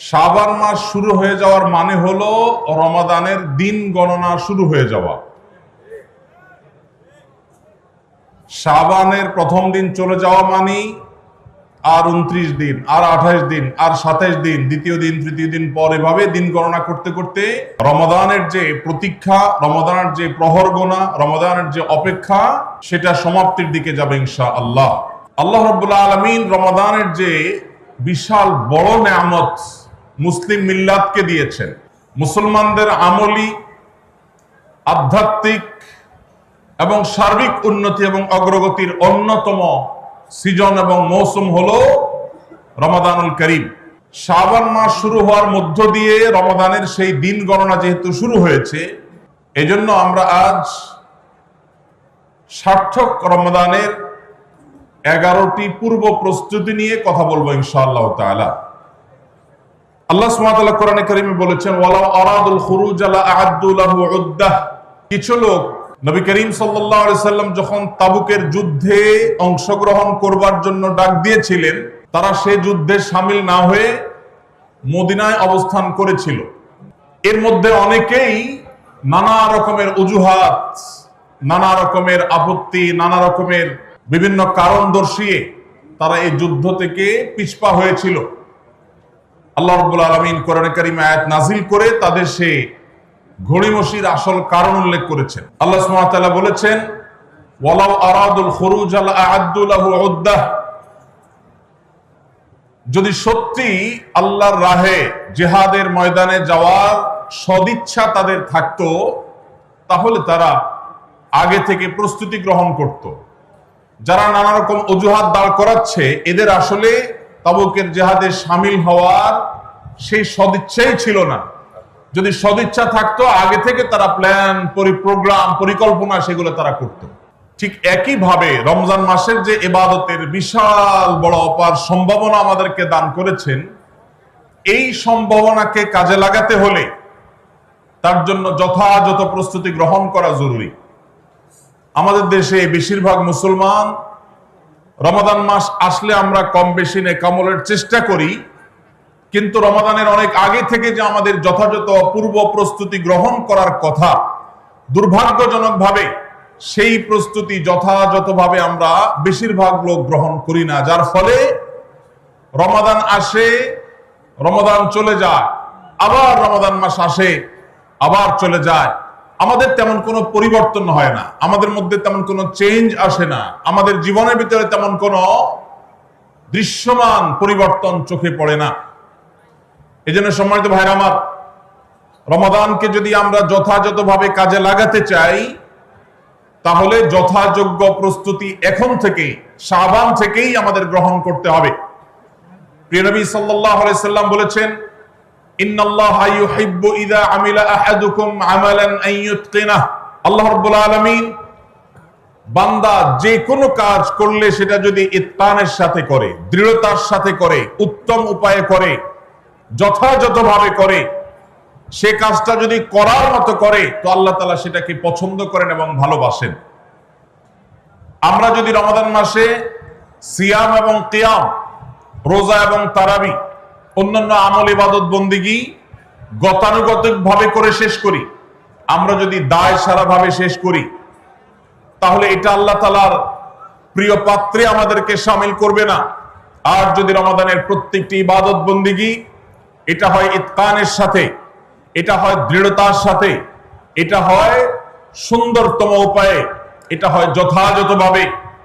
শাবান মাস শুরু হয়ে যাওয়ার মানে হলো রমাদানের দিন গণনা শুরু হয়ে যাওয়া। শাবানের প্রথম দিন চলে যাওয়া মানে আর 29 দিন, আর 28 দিন, আর 27 দিন, দ্বিতীয় দিন, তৃতীয় দিন পর, এভাবে দিন গণনা করতে করতে রমাদানের যে প্রতীক্ষা, রমাদানের যে প্রহর গোনা, রমাদানের যে অপেক্ষা, সেটা সমাপ্তির দিকে যাবে ইনশাআল্লাহ। আল্লাহ রাব্বুল আলামিন রমাদানের যে বিশাল বড় নেয়ামত মুসলিম মিল্লাতকে দিয়েছেন, মুসলমানদের আমলি, আধ্যাত্মিক এবং সার্বিক উন্নতি এবং অগ্রগতির অন্যতম সিজন এবং মৌসুম হলো রমাদানুল করিম। শাবান মাস শুরু হওয়ার মধ্য দিয়ে রমাদানের সেই দিন গণনা যেহেতু শুরু হয়েছে, এজন্য আমরা আজ সার্থক রমাদানের 11টি পূর্ব প্রস্তুতি নিয়ে কথা বলবো ইনশাআল্লাহ তাআলা। আল্লাহ সুবহানাহু ওয়া তাআলা কোরআনে কারীমে বলেছেন, ওয়ালাউ আরাদুল খুরুজ লা আ'আদ্দু লাহু উদ্দাহ। কিছু লোক নবী করিম সাল্লাল্লাহু আলাইহি সাল্লাম যখন তাবুকের যুদ্ধে অংশগ্রহণ করবার জন্য ডাক দিয়েছিলেন, তারা সেই যুদ্ধে শামিল না হয়ে মদিনায় অবস্থান করেছিল। এর মধ্যে অনেকেই নানা রকমের অজুহাত, নানা রকমের আপত্তি, নানা রকমের বিভিন্ন কারণ দর্শিয়ে তারা এই যুদ্ধ থেকে পিছপা হয়েছিল। আল্লাহ রাব্বুল আলামিন কোরআনে কারীমে আয়াত নাযিল করে তাদের সেই ঘড়িমসির আসল কারণ উল্লেখ করেছেন। আল্লাহ সুবহানাহু ওয়া তাআলা বলেছেন, ওয়ালাউ আরাদুল খুরুজ লা আ'আদ্দু লাহু উদ্দাহ। যদি সত্যি আল্লাহর রাহে জিহাদের ময়দানে যাওয়ার সদিচ্ছা তাদের থাকতো, তাহলে তারা আগে থেকে প্রস্তুতি গ্রহণ করত। যারা নানা রকম অজুহাত দাঁড় করাচ্ছে, এদের আসলে তাবুকের জিহাদে শামিল হওয়ার সেই সদিচ্ছাই ছিল না। যদি সদিচ্ছা থাকতো, আগে থেকে তারা প্ল্যান, প্রোগ্রাম, পরিকল্পনা সেগুলো তারা করত। ঠিক একই ভাবে রমজান মাসের যে ইবাদতের বিশাল বড় অপার সম্ভাবনা আমাদেরকে দান করেছেন, এই সম্ভাবনাকে কাজে লাগাতে হলে তার জন্য যথাযথ প্রস্তুতি গ্রহণ করা জরুরি। আমাদের দেশে বেশিরভাগ মুসলমান রমাদান মাস আসলে আমরা কম বেশি নেকামলের চেষ্টা করি, কিন্তু রমাদানের অনেক আগে থেকে যে আমাদের যথাযথ পূর্ব প্রস্তুতি গ্রহণ করার কথা, দুর্ভাগ্যজনকভাবে সেই প্রস্তুতি যথাযথভাবে আমরা বেশিরভাগ লোক গ্রহণ করি না। যার ফলে রমাদান আসে, রমাদান চলে যায়, আবার রমাদান মাস আসে, আবার চলে যায়। আমাদের তেমন কোনো পরিবর্তন হয় না, আমাদের মধ্যে তেমন কোনো চেঞ্জ আসে না, আমাদের জীবনের ভিতরে তেমন কোনো দৃশ্যমান পরিবর্তন চোখে পড়ে না। এই জন্য সম্মানিত ভাইরা আমার, রমাদানকে যদি আমরা যথাযথভাবে কাজে লাগাতে চাই, তাহলে যথাযোগ্য প্রস্তুতি এখন থেকে, শাবান থেকেই আমাদের গ্রহণ করতে হবে। প্রিয় নবী সাল্লাল্লাহু আলাইহি সাল্লাম বলেছেন, ইন্নাল্লাহা ইউহিব্বু ইযা আমিলা আহাদুকুম আমালান আন ইউতকিনাহ। আল্লাহ রাব্বুল আলামিন বান্দা যে কোনো কাজ করলে সেটা যদি ইতকানের সাথে করে, দৃঢ়তার সাথে করে, উত্তম উপায়ে করে, যথাযথভাবে করে, সে কাজটা যদি করার মতো করে, তো আল্লাহ তাআলা সেটাকে পছন্দ করেন এবং ভালোবাসেন। আমরা যদি রমাদান মাসে সিয়াম এবং কিয়াম, রোজা এবং তারাবি, অন্যান্য আমল ইবাদত বন্দিগি গতানুগতিক ভাবে করে শেষ করি, আমরা যদি দায় সারাভাবে শেষ করি, তাহলে এটা আল্লাহ তাআলার প্রিয় পাত্রে আমাদেরকে শামিল করবে না। আর যদি রমাদানের প্রত্যেকটি ইবাদত বন্দিগি এটা হয় ইতকানের সাথে, এটা হয় দৃঢ়তার সাথে, এটা হয় সুন্দরতম উপায়ে, এটা হয় যথাযথভাবে,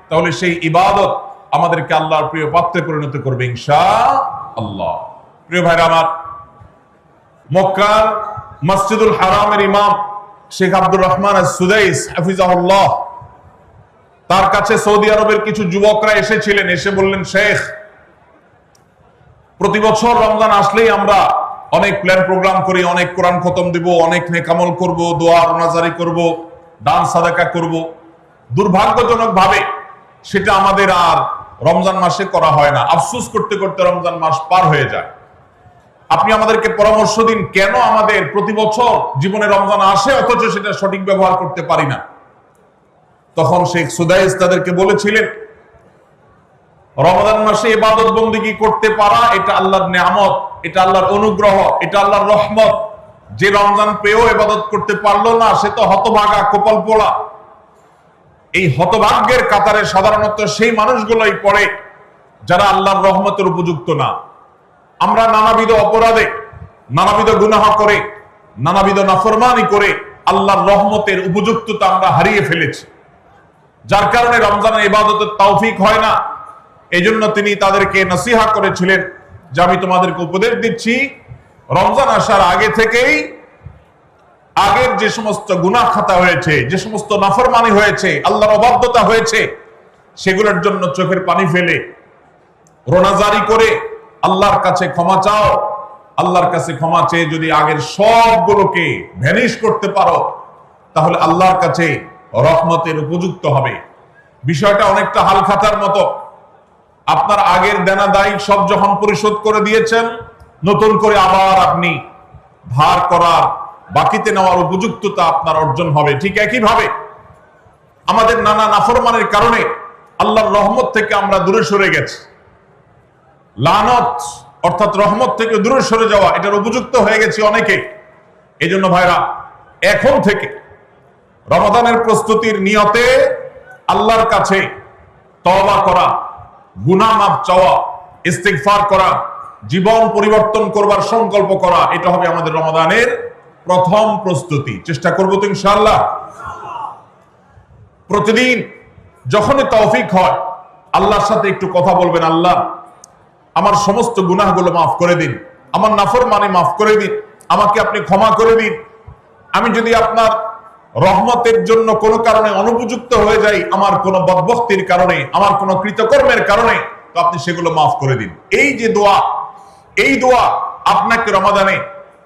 তাহলে সেই ইবাদত আমাদেরকে আল্লাহর প্রিয় পাত্রে পরিণত করবে ইনশাআল্লাহ। প্রিয় ভাইরা আমার, মক্কার মসজিদুল হারামের ইমাম শেখ আব্দুর রহমান আস-সুদাইস হাফিজাহুল্লাহ, তার কাছে সৌদি আরবের কিছু যুবকরা এসেছিলেন। এসে বললেন, শেখ, প্রতি বছর রমজান আসলেই আমরা অনেক প্ল্যান প্রোগ্রাম করি, অনেক কোরআন খতম দিব, অনেক নেকামল করব, দোয়া রোনাজারি করব, দান সাদাকা করব। দুর্ভাগ্যজনক ভাবে সেটা আমাদের আর রমজান মাসে করা হয় না। আফসোস করতে করতে রমজান মাস পার হয়ে যায়। আপনি আমাদেরকে পরামর্শ দিন, কেন আমাদের প্রতি বছর জীবনে রমজান আসে অথচ সেটা সঠিক ব্যবহার করতে পারি না। তখন শেখ সুদাইস তাদেরকে বলেছিলেন, রমজান মাসে ইবাদত বন্দেগী করতে পারা এটা আল্লাহর নেয়ামত, এটা আল্লাহর অনুগ্রহ, এটা আল্লাহর রহমত। যে রমজান পেয়েও ইবাদত করতে পারলো না সে তো হতভাগা, কপাল পোড়া। এই হতভাগ্যের কাতারে সাধারণত সেই মানুষগুলোই পড়ে যারা আল্লাহর রহমতের উপযুক্ত না। আমরা নানাবিধ অপরাধে, নানাবিধ গুনাহ করে, নানাবিধ নাফরমানি করে আল্লাহর রহমতের উপযুক্ততা আমরা হারিয়ে ফেলেছি, যার কারণে রমজানের ইবাদতের তৌফিক হয় না। এজন্য তিনি তাদেরকে নসিহা করেছিলেন যে আমি তোমাদেরকে উপদেশ দিচ্ছি, রমজান আসার আগে থেকেই আগের যে সমস্ত গুনাহ খাতা হয়েছে, যে সমস্ত নাফরমানি হয়েছে, আল্লাহর অবাধ্যতা হয়েছে, সেগুলোর জন্য চোখের পানি ফেলে রোনাজারি করে আল্লাহর কাছে ক্ষমা চাও। আল্লাহর কাছে ক্ষমা চেয়ে যদি আগের সবগুলোকে ভ্যানিশ করতে পারো তাহলে আল্লাহর কাছে রহমতের উপযুক্ত হবে। বিষয়টা অনেকটা হালখাতার মতো। আপনার আগের দেনা দায়িক সব যখন পরিশোধ করে দিয়েছেন, নতুন করে আবার আপনি ধার করার, বাকিতে নেওয়ার উপযুক্ততা আপনার অর্জন হবে। ঠিক একইভাবে আমাদের নানা নাফরমানের কারণে আল্লাহর রহমত থেকে আমরা দূরে সরে গেছি। লানত অর্থাৎ রহমত থেকে দূরে সরে যাওয়া, এটার উপযুক্ত হয়ে গেছে অনেকে। এই জন্য ভাইরা, এখন থেকে রমাদানের প্রস্তুতির নিয়তে আল্লাহর কাছে তওবা করা, গুনাহ মাফ চাওয়া, ইস্তিগফার করা, জীবন পরিবর্তন করবার সংকল্প করা, এটা হবে আমাদের রমাদানের প্রথম প্রস্তুতি। চেষ্টা করবো তো ইনশাআল্লাহ। প্রতিদিন যখনই তৌফিক হয় আল্লাহর সাথে একটু কথা বলবেন, আল্লাহ আমার সমস্ত গুনাহগুলো মাফ করে দিন, আমার নাফরমানি মাফ করে দিন, আমাকে আপনি ক্ষমা করে দিন। আমি যদি আপনার রহমতের জন্য কোনো কারণে অনুপযুক্ত হয়ে যাই, আমার কোনো বদবখতির কারণে, আমার কোনো কৃতকর্মের কারণে, তো আপনি সেগুলো মাফ করে দিন। এই যে দোয়া, এই দোয়া আপনাকে রমাদানে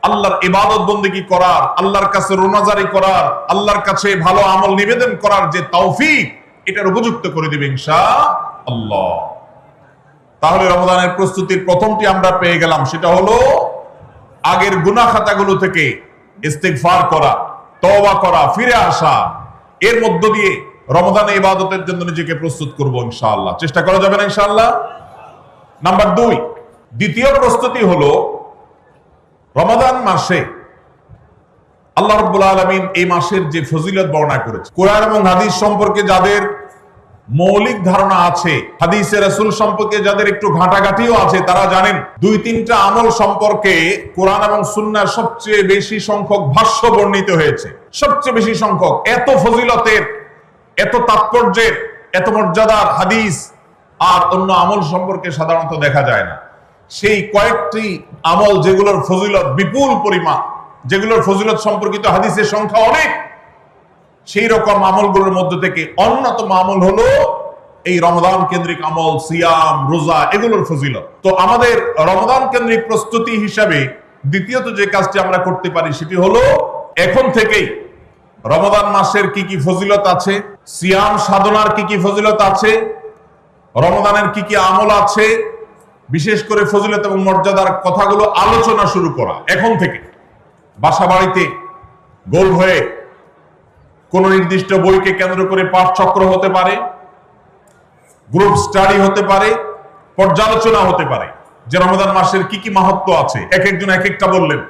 আল্লাহর ইবাদত বন্দেগী করার, আল্লাহর কাছে রোনাজারি করার, আল্লাহর কাছে ভালো আমল নিবেদন করার যে তৌফিক, এটার উপযুক্ত করে দিবে ইনশাআল্লাহ। তাহলে রমাদানের প্রস্তুতির প্রথমটি আমরা পেয়ে গেলাম, সেটা হলো আগের গুনাহ খাতাগুলো থেকে ইস্তিগফার করা, তওবা করা, ফিরে আসা। এর মধ্য দিয়ে রমাদানে ইবাদতের জন্য নিজেকে প্রস্তুত করব ইনশাআল্লাহ। চেষ্টা করা যাবে না ইনশাআল্লাহ? নাম্বার 2, দ্বিতীয় প্রস্তুতি হলো রমাদান মাসে আল্লাহ রাব্বুল আলামিন এই মাসের যে ফজিলত বর্ণনা করেছে, কোরআন এবং হাদিস সম্পর্কে যাদের মৌলিক ধারণা আছে, হাদিসে রাসূল সম্পর্কে যাদের একটু ঘাটাঘাটিও আছে, তারা জানেন 2-3টা আমল সম্পর্কে কোরআন এবং সুন্নাহর সবচেয়ে বেশি সংখ্যক ভাষ্য বর্ণিত হয়েছে। সবচেয়ে বেশি সংখ্যক। এত ফজিলতের, এত তাৎপর্যের, এত মর্যাদার হাদিস আর অন্য আমল সম্পর্কে সাধারণত দেখা যায় না। সেই কয়েকটি আমল যেগুলোর ফজিলত বিপুল পরিমাণ, যেগুলোর ফজিলত সম্পর্কিত হাদিসের সংখ্যা অনেক, সেই রকম আমলগুলোর মধ্যে থেকে অন্যতম আমল হলো এই রমাদান কেন্দ্রিক আমল, সিয়াম, রোজা, এগুলোর ফজিলত। তো আমাদের রমাদান কেন্দ্রিক প্রস্তুতি হিসাবে দ্বিতীয়ত যে কাজটি আমরা করতে পারি সেটি হলো এখন থেকেই রমাদান মাসের কি কি ফজিলত আছে, সিয়াম সাধনার কি কি ফজিলত আছে, রমাদানের কি কি আমল আছে, বিশেষ করে ফজিলত এবং মর্যাদার কথাগুলো আলোচনা শুরু করা। এখন থেকে বাসা বাড়িতে গোল হয়ে কোন নির্দিষ্ট বইকে কেন্দ্র করে পাঠ চক্র হতে পারে, গ্রুপ স্টাডি হতে পারে, পর্যালোচনা হতে পারে যে রমাদান মাসের কি কি মাহাত্ম্য আছে, এক একজন এক একটা বললেন।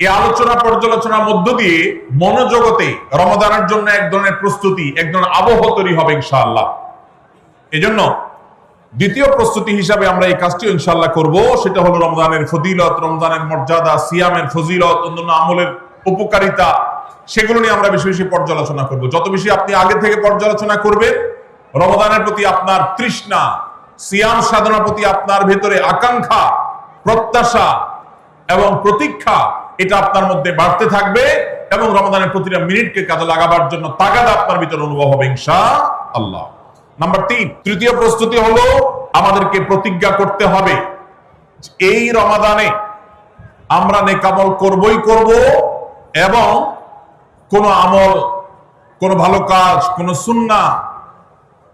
এই আলোচনা পর্যালোচনার মধ্য দিয়ে মনোজগতে রমাদানের জন্য এক ধরনের প্রস্তুতি, এক ধরনের আবহ তৈরি হবে ইনশাআল্লাহ। এজন্য দ্বিতীয় প্রস্তুতি হিসাবে আমরা এই কাজটি ইনশাআল্লাহ করব, সেটা হলো রমজানের ফজিলত, রমজানের মর্যাদা, সিয়ামের ফজিলত, অন্যান্য আমলের উপকারিতা, সেগুলো নিয়ে আমরা বেশি বেশি পর্যালোচনা করব। যত বেশি আপনি আগে থেকে পর্যালোচনা করবেন, রমাদানের প্রতি আপনার তৃষ্ণা, সিয়াম সাধনার প্রতি আপনার ভেতরে আকাঙ্ক্ষা, প্রত্যাশা এবং প্রতীক্ষা, এটা আপনার মধ্যে বাড়তে থাকবে এবং রমাদানের প্রতিটা মিনিটকে কাজে লাগাবার জন্য তাগাদা আপনার ভিতরে অনুভব হবে ইনশাআল্লাহ। নাম্বার 3, তৃতীয় প্রস্তুতি হলো আমাদেরকে প্রতিজ্ঞা করতে হবে এই রমাদানে আমরা নেক আমল করবই করব এবং কোন আমল, কোন ভালো কাজ, কোন সুন্নাহ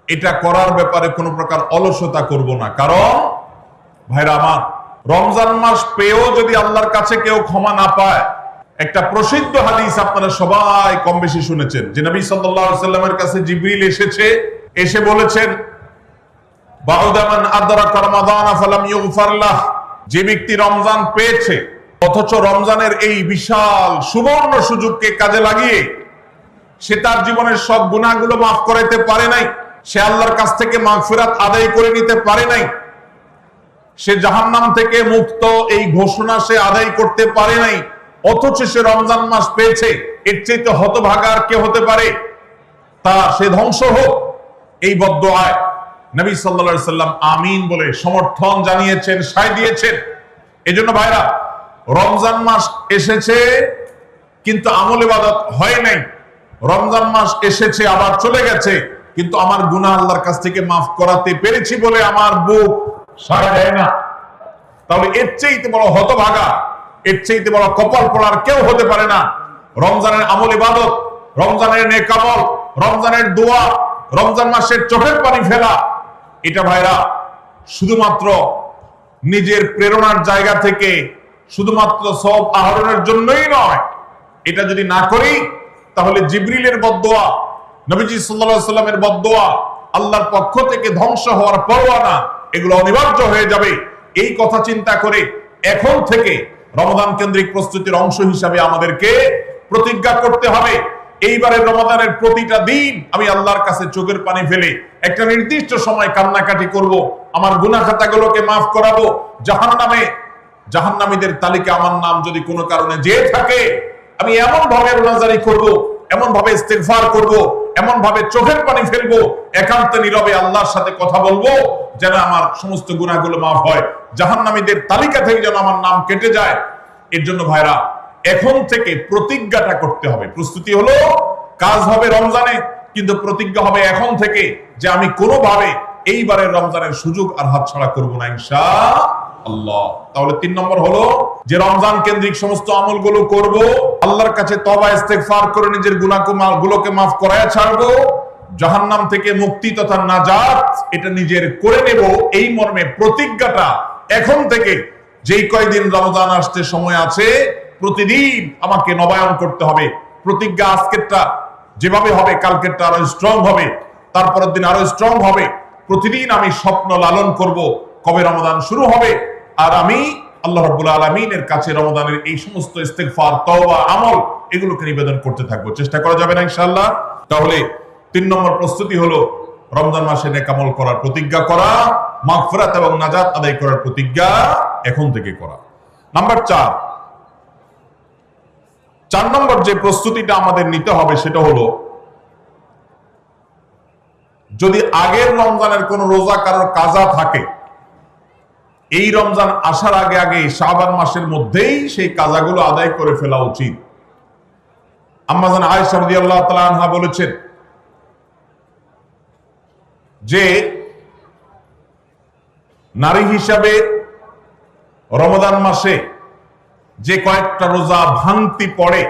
এটা করার ব্যাপারে কোন প্রকার অলসতা করব না। কারণ ভাইরা আমার, রমজান মাস পেয়েও যদি আল্লাহর কাছে কেউ ক্ষমা না পায়, একটা প্রসিদ্ধ হাদিস আপনারা সবাই কম বেশি শুনেছেন যে নবী সাল্লাল্লাহু আলাইহি ওয়াসাল্লামের কাছে জিবরিল এসে বলেছেন বাউদা মান আদরাকা রমাদান ফালাম ইউগফার লাহ, যে ব্যক্তি রমজান পেয়েছে অথচ রমজানের এই বিশাল সুবর্ণ সুযোগকে কাজে লাগিয়ে সে তার জীবনের সব গুনাহগুলো মাফ করাইতে পারে নাই, সে আল্লাহর কাছ থেকে মাগফিরাত আদায় করে নিতে পারে নাই, সে জাহান্নাম থেকে মুক্ত এই ঘোষণা সে আদায় করতে পারে নাই, অথচ সে রমজান মাস পেয়েছে, এর চাইতে হতভাগা আর কে হতে পারে? তা সে ধ্বংস হোক, এই বদদুআয় নবী সাল্লাল্লাহু আলাইহি সাল্লাম আমিন বলে সমর্থন জানিয়েছেন, সায় দিয়েছেন। এজন্য ভাইরা, রমজান মাস এসেছে কিন্তু আমল ইবাদত হয় নাই, রমজান মাস এসেছে আবার চলে গেছে কিন্তু আমার গুনাহ আল্লাহর কাছ থেকে মাফ করাতে পেরেছি বলে আমার বুক সাড়া দেয় না, তাহলে এর চাইতে বড় হতভাগা, এর চাইতে বড় কপাল পড়ার কেউ হতে পারে না। রমজানের আমল ইবাদত, রমজানের নেক আমল, রমজানের দোয়া, রমজান মাসের চোখের পানি ফেলা, এটা ভাইরা শুধুমাত্র নিজের প্রেরণার জায়গা থেকে শুধুমাত্র সওয়াব আহরণের জন্যই নয়। এটা যদি না করি তাহলে জিবরিলের বদদুয়া, নবীজি সাল্লাল্লাহু আলাইহি সাল্লামের বদদুয়া, আল্লাহর পক্ষ থেকে ধ্বংস হওয়ার পরোয়ানা, এগুলো অনিবার্য হয়ে যাবে। এই কথা চিন্তা করে এখন থেকে রমাদান কেন্দ্রিক প্রস্তুতির অংশ হিসাবে আমাদেরকে প্রতিজ্ঞা করতে হবে, এইবারের রমাদানের প্রতিটা দিন আমি আল্লাহর কাছে চোখের পানি ফেলে একটা নির্দিষ্ট সময় কান্নাকাটি করব, আমার গুনাহ খাতাগুলোকে মাফ করাবো, জাহান্নামীদের তালিকা আমার নাম যদি কোনো কারণে যেয়ে থাকে আমি এমন ভাবে রোনাজারি করব, এমন ভাবে ইস্তেগফার করব, এমন ভাবে চোখের পানি ফেলবো, একান্তে নীরবে আল্লাহর সাথে কথা বলবো যেন আমার সমস্ত গুনাহগুলো মাফ হয়, জাহান্নামীদের তালিকা থেকে যেন আমার নাম কেটে যায়। এর জন্য ভাইরা এখন থেকে প্রতিজ্ঞাটা করতে হবে। প্রস্তুতি হলো কাজ হবে রমজানে, কিন্তু প্রতিজ্ঞা হবে এখন থেকে যে আমি কোনোভাবে এইবারের রমজানের সুযোগ আর হাতছাড়া করব না ইনশাআল্লাহ। তাহলে 3 নম্বর হলো যে রমজান কেন্দ্রিক সমস্ত আমলগুলো করব, আল্লাহর কাছে তওবা ইস্তেগফার করে নিজের গুনাহগুলোকে মাফ করায়া ছাড়বো, জাহান্নাম থেকে মুক্তি তথা নাজাত এটা নিজের করে নেব, এই মর্মে প্রতিজ্ঞাটা এখন থেকে যেই কয়দিন রমজান আসতে সময় আছে প্রতিদিন আমাকে নবায়ন করতে হবে। প্রতিজ্ঞা আজকেরটা যেভাবে হবে কালকেরটা আরো স্ট্রং হবে, তারপরের দিন আরো স্ট্রং হবে। প্রতিদিন আমি স্বপ্ন লালন করব কবে রমজান শুরু হবে, আর আমি আল্লাহ রাব্বুল আলামিনের কাছে রমজানের এই সমস্ত ইস্তেগফার, তওবা, আমল এগুলোকে নিবেদন করতে থাকবো। চেষ্টা করা যাবে না ইনশাআল্লাহ। তাহলে 3 নম্বর প্রস্তুতি হলো রমজান মাসে নেক আমল করার প্রতিজ্ঞা করা, মাগফিরাত এবং নাজাত আদায় করার প্রতিজ্ঞা এখন থেকে করা। নাম্বার 4 নম্বর যে প্রস্তুতিটা আমাদের নিতে হবে সেটা হলো, যদি আগের রমজানের কোন রোজা কারোর কাজা থাকে, এই রমজান আসার আগে আগে শাবান মাসের মধ্যেই সেই কাজাগুলো আদায় করে ফেলা উচিত। আম্মা জান আয়েশা রাদিয়াল্লাহু তাআলা আনহা বলেছেন যে নারী হিসাবে রমজান মাসে যে কয়েকটা রোজা ভাঙতি পড়ে,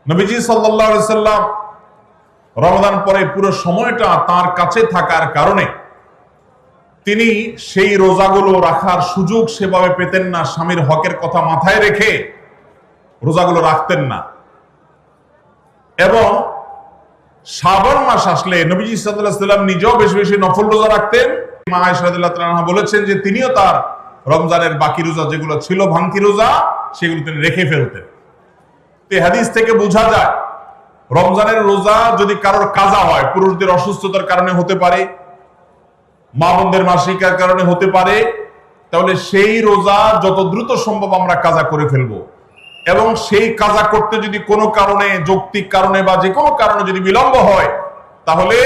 নবীজি সাল্লাল্লাহু আলাইহি সাল্লাম রমজান পরে পুরো সময়টা তার কাছে থাকার কারণে তিনি সেই রোজাগুলো রাখার সুযোগ সেভাবে পেতেন না, স্বামীর হকের কথা মাথায় রেখে রোজাগুলো রাখতেন না। এবং শাবান মাস আসলে নবীজি সাল্লাল্লাহু আলাইহি সাল্লাম নিজেও বেশি বেশি নফল রোজা রাখতেন। মা আয়েশা রাদিয়াল্লাহু তাআলা আনহা বলেছেন যে তিনিও তার রমজানের বাকি রোজা যেগুলো ছিল ভাঙতি রোজা সেগুলো তিনি রেখে ফেলতেন। এই হাদিস থেকে বোঝা যায় রমজানের রোজা যদি কারোর কাজা হয়, পুরুষদের অসুস্থতার কারণে হতে পারে, মা বোনদের মাসিকার কারণে হতে পারে, তাহলে সেই রোজা যত দ্রুত সম্ভব আমরা কাজা করে ফেলবো। এবং সেই কাজা করতে যদি কোনো কারণে, যৌক্তিক কারণে বা যে কোনো কারণে যদি বিলম্ব হয়, তাহলে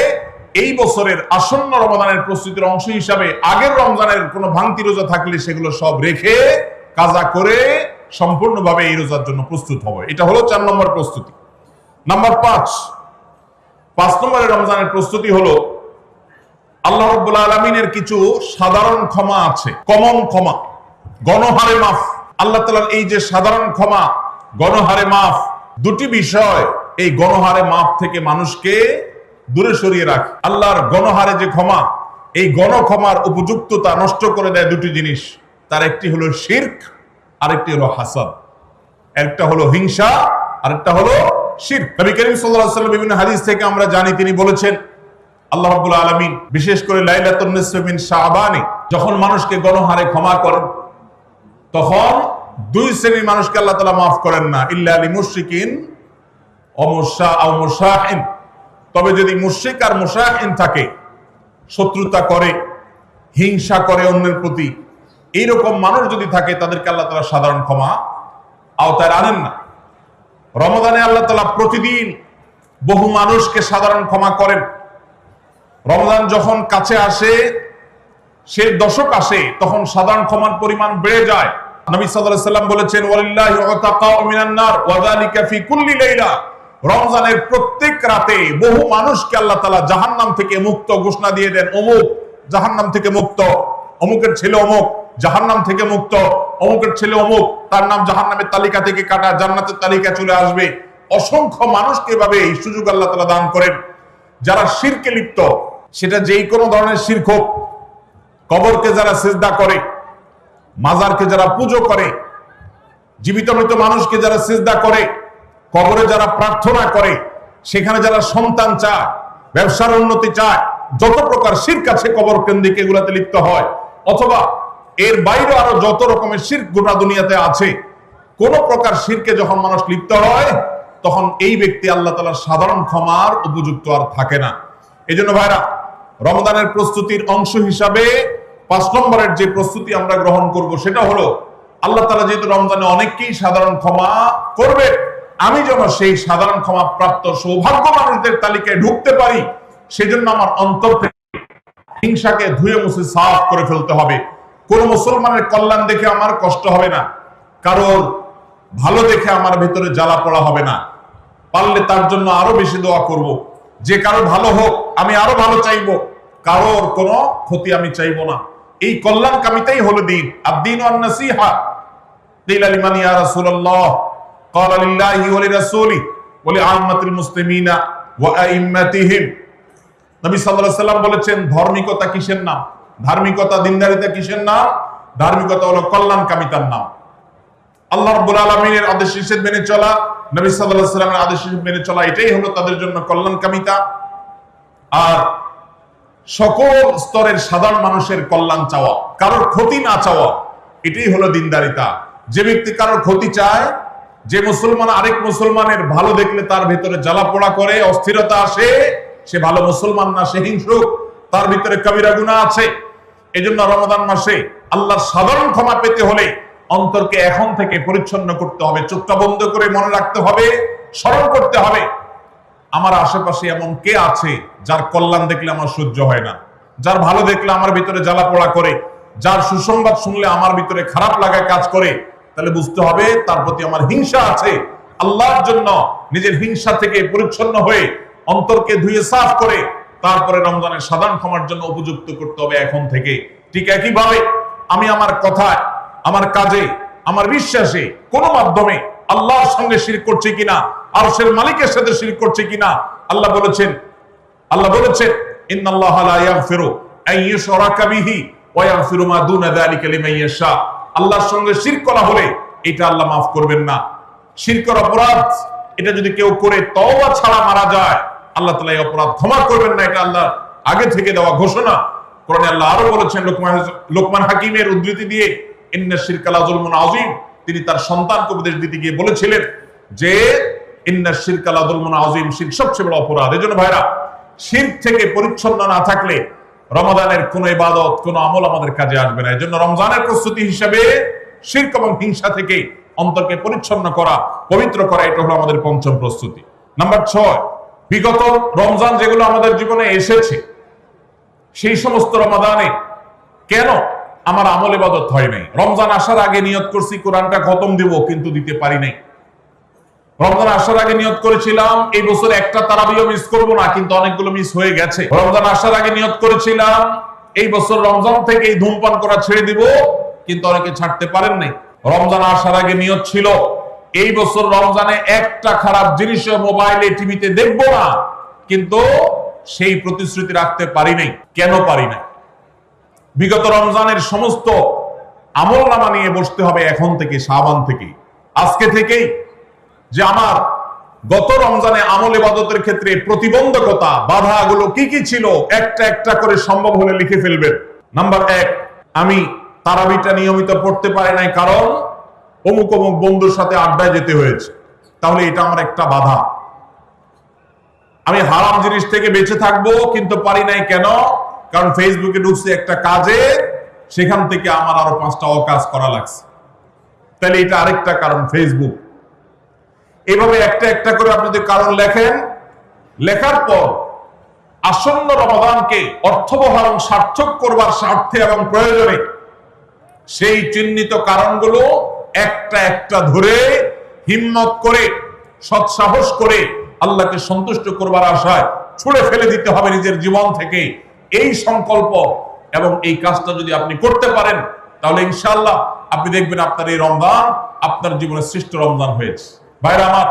এই বছরের আসন্ন রমজানের প্রস্তুতির অংশ হিসাবে আগের রমজানের কোনো ভাঙতি রোজা থাকলে সেগুলো সব রেখে কাজা করে সম্পূর্ণভাবে এই রোজার জন্য প্রস্তুত হবে। এটা হলো 4 নম্বর প্রস্তুতি। নাম্বার 5 নম্বরের রমজানের প্রস্তুতি হলো আল্লাহ রাব্বুল আলামিনের কিছু সাধারণ ক্ষমা আছে, কমন ক্ষমা, গণহারে মাফ। আল্লাহ তাআলার এই যে সাধারণ ক্ষমা, গণহারে মাফ, দুটি বিষয় এই গণহারে মাফ থেকে মানুষকে দূরে সরিয়ে রাখে। আল্লাহর গণহারে যে ক্ষমা, এই গণক্ষমার উপযুক্ততা নষ্ট করে দেয় দুটি জিনিস। তার একটি হলো শিরক, আরেকটি হলো হাসাদ। একটা হলো হিংসা, আরেকটা হলো শিরক। নবী করিম সাল্লাল্লাহু আলাইহি ওয়াসাল্লাম বিভিন্ন হাদিস থেকে আমরা জানি তিনি বলেছেন, আল্লাহ রাব্বুল আলামিন বিশেষ করে লাইলাতুন নিসফি মিন শাবানে যখন মানুষকে গণহারে ক্ষমা করেন, তখন দুই শ্রেণীর মানুষকে আল্লাহ তাআলা মাফ করেন না, ইল্লা লিল মুশরিকিন ও মুশাহিন। তবে যদি মুশরিক আর মুশাহিন থাকে, শত্রুতা করে, হিংসা করে অন্যের প্রতি, এইরকম মানুষ যদি থাকে, তাদেরকে আল্লাহ তাআলা সাধারণ ক্ষমা আওতায় আনেন না। রমাদানে আল্লাহ তাআলা প্রতিদিন বহু মানুষকে সাধারণ ক্ষমা করেন। রমজান যখন কাছে আসে, সে দশক আসে, তখন সাধারণ ক্ষমার পরিমাণ বেড়ে যায়। নবী সাল্লাল্লাহু আলাইহি সাল্লাম বলেছেন, ওয়ালিল্লাহি উতাকাউ মিনান নার ওয়া যালিকা ফি কুল্লি লাইলা। রমজানের প্রত্যেক রাতে বহু মানুষকে আল্লাহ তাআলা জাহান্নাম থেকে মুক্ত ঘোষণা দিয়ে দেন। অমুক জাহান্নাম থেকে মুক্ত, অমুকের ছেলে অমুক জাহান্নাম থেকে মুক্ত, অমুকের ছেলে অমুক, তার নাম জাহান্নামের তালিকা থেকে কাটা, জান্নাতের তালিকা চলে আসবে। অসংখ্য মানুষকে এভাবে এই সুযোগ আল্লাহ তাআলা দান করেন। যারা শিরকে লিপ্ত, সেটা যেই কোনো ধরনের শিরক হোক, কবরকে যারা সিজদা করে, মাজারকে যারা পুজো করে, জীবিত মৃত মানুষকে যারা সিজদা করে, কবরে যারা প্রার্থনা করে, সেখানে যারা সন্তান চায়, ব্যবসার উন্নতি চায়, যত প্রকার শিরক আছে কবর কেন্দ্রিক এগুলাতে লিপ্ত হয়, অথবা এর বাইরে আরো যত রকমের শিরক গোটা দুনিয়াতে আছে, কোন প্রকার শিরকে যখন মানুষ লিপ্ত হয়, তখন এই ব্যক্তি আল্লাহ তাআলার সাধারণ ক্ষমার উপযুক্ত আর থাকে না। এই জন্য ভাইরা, রমজানের প্রস্তুতির অংশ হিসাবে 5 নম্বরের যে প্রস্তুতি আমরা গ্রহণ করব, সেটা হলো আল্লাহ তাআলা যেহেতু রমজানে অনেককেই সাধারণ ক্ষমা করবে, আমি যেন সেই সাধারণ ক্ষমা প্রাপ্ত সৌভাগ্য মানুষদের তালিকায় ঢুকতে পারি, সেজন্য আমার অন্তর থেকে হিংসাকে ধুয়ে মুছে সাফ করে ফেলতে হবে। কোন মুসলমানের কল্যাণ দেখে আমার কষ্ট হবে না, কারোর ভালো দেখে আমার ভিতরে জ্বালা পড়া হবে না। পারলে তার জন্য আরো বেশি দোয়া করব, যে কারো ভালো হোক আমি আরো ভালো চাইবো, কারোর কোনো ক্ষতি আমি চাইবো না। এই কল্যাণকামিতাই হলো দিন। আদ-দীন ওয়ান নাসিহা। কিলা লিমান ইয়া রাসূলুল্লাহ, ক্বালা লিল্লাহি ওয়া লিরাসূলিহি ওয়া লিআম্মাতিল মুসলিমিনা ওয়া আইম্মাতিহিম। নবী সাল্লাল্লাহু আলাইহি সাল্লাম বলেছেন, ধার্মিকতা কিসের নাম? ধার্মিকতা, দিনদারিতা কিসের নাম? ধার্মিকতা হলো কল্যাণকামিতার নাম। আল্লাহ রাব্বুল আলামিনের আদেশ নিষেধ মেনে চলা, নবী সাল্লাল্লাহু আলাইহি সাল্লামের আদেশ নিষেধ মেনে চলা, এটাই হলো তাদের জন্য কল্যাণকামিতা। আর সকল স্তরের সাধারণ মানুষের কল্যাণ চাওয়া, কারোর ক্ষতি না চাওয়া, এটাই হলো দিনদারিতা। যে ব্যক্তি কারোর ক্ষতি চায়, যে মুসলমান আরেক মুসলমানের ভালো দেখলে তার ভিতরে জ্বালা পোড়া করে, অস্থিরতা আসে, সে ভালো মুসলমান না, সে হিংসুক, তার ভিতরে কবিরা গুনাহ আছে। এজন্য রমাদান মাসে আল্লাহর সাধারণ ক্ষমা পেতে হলে অন্তরকে এখন থেকে পরিচ্ছন্ন করতে হবে, চোখটা বন্ধ করে মনে রাখতে হবে, স্মরণ করতে হবে, আমার আশেপাশে এমন কে আছে যার কল্যাণ দেখলে আমার সহ্য হয় না, যার ভালো দেখলে আমার ভিতরে জ্বালা পোড়া করে, যার সুসংবাদ শুনলে আমার ভিতরে খারাপ লাগায় কাজ করে, তাহলে বুঝতে হবে তার প্রতি আমার হিংসা আছে। আল্লাহর জন্য নিজের হিংসা থেকে পরিচ্ছন্ন হয়ে অন্তরকে ধুয়ে সাফ করে তারপরে রমজানের সাধারণ ক্ষমার জন্য উপযুক্ত করতে হবে এখন থেকে। ঠিক একইভাবে আমি আমার কথায়, আমার কাজে, আমার বিশ্বাসে কোনো মাধ্যমে আল্লাহর সঙ্গে শিরক করছি কিনা, আরশের মালিকের সাথে শিরক করছি কিনা, আল্লাহ বলেছেন ইন্নাল্লাহা লা ইয়াগফিরু আন ইউশরাকা বিহি ওয়া ইয়াগফিরু মা দুনা যালিকা লিমান ইয়াশা। আল্লাহর সঙ্গে শিরক করা হলে এটা আল্লাহ মাফ করবেন না। শিরকের অপরাধ, এটা যদি কেউ করে তওবা ছাড়া মারা যায়, আল্লাহ তাআলা এই অপরাধ ক্ষমা করবেন না, এটা আল্লাহ আগে থেকে দেওয়া ঘোষণা। কোরআনে আল্লাহ আরো বলেছেন, লোকমান হাকিমের উদ্ধৃতি দিয়ে, ইন্না শিরকা লাযুলমুন আযীম, তিনি তার সন্তানকে উপদেশ দিতে গিয়ে বলেছিলেন যে ইন্না শিরকা লাযুলমুন আযীম, শিরক সবচেয়ে বড় অপরাধ। এজন্য ভাইরা, শিরক থেকে পরিচ্ছন্ন না থাকলে রমাদানের কোন ইবাদত, কোন আমল আমাদের কাজে আসবে না। এজন্য রমজানের প্রস্তুতি হিসেবে শিরক এবং হিংসা থেকে অন্তরকে পরিচ্ছন্ন করা, পবিত্র করা, এটা হলো আমাদের পঞ্চম প্রস্তুতি। নাম্বার 6, বিগত রমজান যেগুলো আমাদের জীবনে এসেছে, সেই সমস্ত রমাদানে কেন আমার আমল ইবাদত হয় নাই? রমজান আসার আগে নিয়ত করছি কোরআনটা খতম দিব, কিন্তু দিতে পারি নাই। রমজান আসার আগে নিয়ত করেছিলাম এই বছর একটা তারাবিও মিস করব না, কিন্তু অনেকগুলো মিস হয়ে গেছে। রমজান আসার আগে নিয়ত করেছিলাম এই বছর রমজান থেকে এই ধূমপান করা ছেড়ে দিব, কিন্তু অনেকে ছাড়তে পারেন নাই। রমজান আসার আগে নিয়ত ছিল এই বছর রমজানে একটা খারাপ জিনিসও মোবাইলে, টিভিতে দেখব না, কিন্তু সেই প্রতিশ্রুতি রাখতে পারি নাই। কেন পারি নাই? বিগত রমজানের সমস্ত আমলনামা নিয়ে বসতে হবে এখন থেকে, শাবান থেকে, আজকে থেকেই, যে আমার গত রমজানে আমল ইবাদতের ক্ষেত্রে প্রতিবন্ধকতা বাধাগুলো কি কি ছিল একটা একটা করে সম্ভব হলে লিখে ফেলবেন। নাম্বার 1, আমি তারাবিটা নিয়মিত পড়তে পারি নাই কারণ অমুক অমুক বন্ধুর সাথে আড্ডায় যেতে হয়েছে, তাহলে এটা আমার একটা বাধা। আমি হারাম জিনিস থেকে বেঁচে থাকবো কিন্তু পারি নাই কেন? কারণ ফেসবুকে ঢুকছে একটা কাজে, সেখান থেকে আমার আরো 5টা অকাজ করা লাগছে, তাহলে এটা আরেকটা কারণ ফেসবুক। এভাবে একটা একটা করে আপনি যদি কারণ লেখেন, লেখার পর আসন্ন রমাদানকে অর্থবহ এবং সার্থক করবার স্বার্থে এবং প্রয়োজনে সেই চিহ্নিত কারণগুলো একটা একটা ধরে হিম্মত করে সৎসাহস করে আল্লাহকে সন্তুষ্ট করবার আশায় ছুঁড়ে ফেলে দিতে হবে নিজের জীবন থেকে। এই সংকল্প এবং এই কাজটা যদি আপনি করতে পারেন, তাহলে ইনশাআল্লাহ আপনি দেখবেন আপনার এই রমজান আপনার জীবনের শ্রেষ্ঠ রমজান হয়েছে। ভাইরা আমার,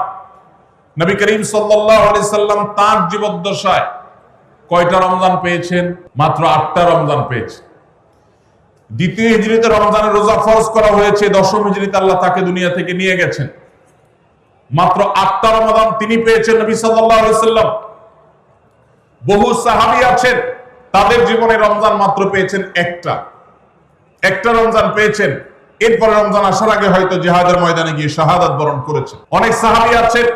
নবী করিম সাল্লাল্লাহু আলাইহি সাল্লাম তার জীবদ্দশায় কয়টা রমজান পেয়েছেন? মাত্র 8টা রমজান পেয়েছেন। দ্বিতীয় হিজরিতে রমজানের রোজা ফরজ করা হয়েছে, দশম হিজরিতে আল্লাহ তাকে দুনিয়া থেকে নিয়ে গেছেন। মাত্র 8টা রমজান তিনি পেয়েছেন নবী সাল্লাল্লাহু আলাইহি সাল্লাম। বহু সাহাবী আছেন তাদের জীবনে রমজান মাত্র পেয়েছেন একটা রমজান পেয়েছেন। এরপরে রমজান আসার আগে হয়তো জিহাদের ময়দানে গিয়ে শাহাদাত বরণ করেছেন। অনেক সাহাবী আছেন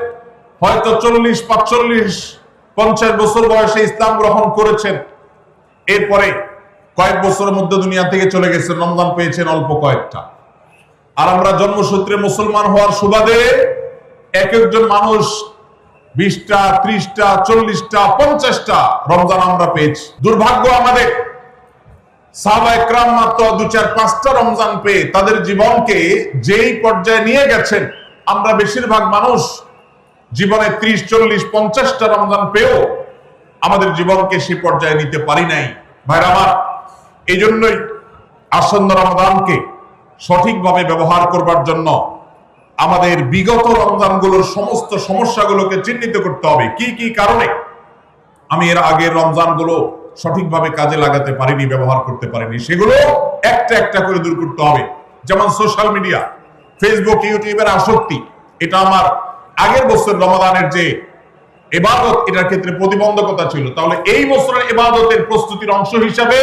হয়তো 40, 45, 50 বছর বয়সে ইসলাম গ্রহণ করেছেন, এরপরে কয়েক বছরের মধ্যে দুনিয়া থেকে চলে গেছেন, রমজান পেয়েছেন অল্প কয়েকটা। আর আমরা জন্মসূত্রে মুসলমান হওয়ার সুবাদে এক একজন মানুষ 20টা, 30টা, 40টা, 50টা রমজান আমরা পেয়েছি। দুর্ভাগ্য আমাদের, সাহাবায়ে কেরাম মাত্র 2, 4, 5টা রমজান পেয়ে তাদের জীবনকে যেই পর্যায়ে নিয়ে গেছেন, আমরা বেশিরভাগ মানুষ জীবনে 30, 40, 50টা রমজান পেয়েও আমাদের জীবনকে সেই পর্যায়ে নিতে পারি নাই। ভাইরা আমার, এই জন্যই আসন্ন রমজানকে সঠিকভাবে ব্যবহার করবার জন্য আমাদের বিগত রমজানগুলোর সমস্ত সমস্যাগুলোকে চিহ্নিত করতে হবে। কি কি কারণে আমি এর আগের রমজানগুলো সঠিকভাবে কাজে লাগাতে পারিনি, ব্যবহার করতে পারিনি, সেগুলো একটা একটা করে দূর করতে হবে। যেমন সোশ্যাল মিডিয়া, ফেসবুক, ইউটিউবের আসক্তি, এটা আমার আগের বছর রমাদানের যে ইবাদত, এটার ক্ষেত্রে প্রতিবন্ধকতা ছিল। তাহলে এই বছরের ইবাদতের প্রস্তুতির অংশ হিসাবে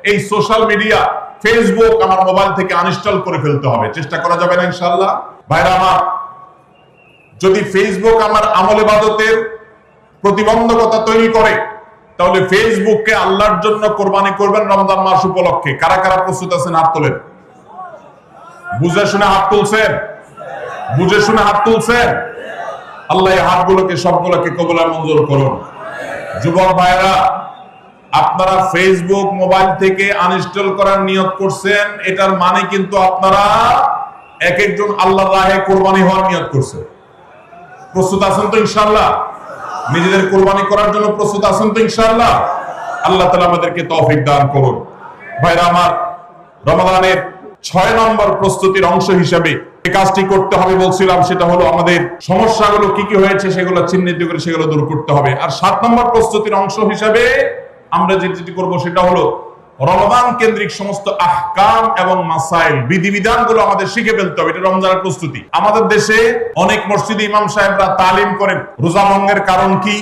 এই সোশ্যাল মিডিয়া, ফেসবুক আমার মোবাইল থেকে আনইনস্টল করে ফেলতে হবে। চেষ্টা করা যাবে না ইনশাআল্লাহ? ভাইরা আমার, যদি ফেসবুক আমার আমল ইবাদতের প্রতিবন্ধকতা তৈরি করে, তাহলে ফেসবুককে আল্লাহর জন্য কোরবানি করবেন রমজান মাস উপলক্ষে। কারা কারা প্রস্তুত আছেন? হাত তোলেন। বুঝে শুনে হাত তুলছেন? বুঝে শুনে হাত তুলছেন? আল্লাহ এই হাতগুলোকে সবগুলোকে কবুল আর মঞ্জুর করুন। যুবক ভাইরা, আপনারা ফেসবুক মোবাইল থেকে আনইনস্টল করার নিয়ত করছেন, এটার মানে কিন্তু আপনারা এক একজন আল্লাহর রাহে কোরবানি হওয়ার নিয়ত করছেন। প্রস্তুত আছেন তো ইনশাআল্লাহ? নিজেদের কোরবানি করার জন্য প্রস্তুত আছেন তো ইনশাআল্লাহ? আল্লাহ তাআলা আমাদেরকে তৌফিক দান করুন। ভাইরা আমার, রমাদানের 6 নম্বর প্রস্তুতির অংশ হিসেবে এই কাজটি করতে হবে বলছিলাম, সেটা হলো আমাদের সমস্যাগুলো কি কি হয়েছে সেগুলো চিহ্নিত করে সেগুলো দূর করতে হবে। আর 7 নম্বর প্রস্তুতির অংশ হিসেবে আমরা যেটি করব সেটা হলো রমাদান কেন্দ্রিক সমস্ত আহকাম এবং মাসাইল, বিধিবিধানগুলো আমাদের শিখে ফেলতে হবে। এটা রমজানের প্রস্তুতি। আমাদের দেশে অনেক মসজিদে ইমাম সাহেবরা তালিম করেন রোজা ভঙ্গের কারণ কি,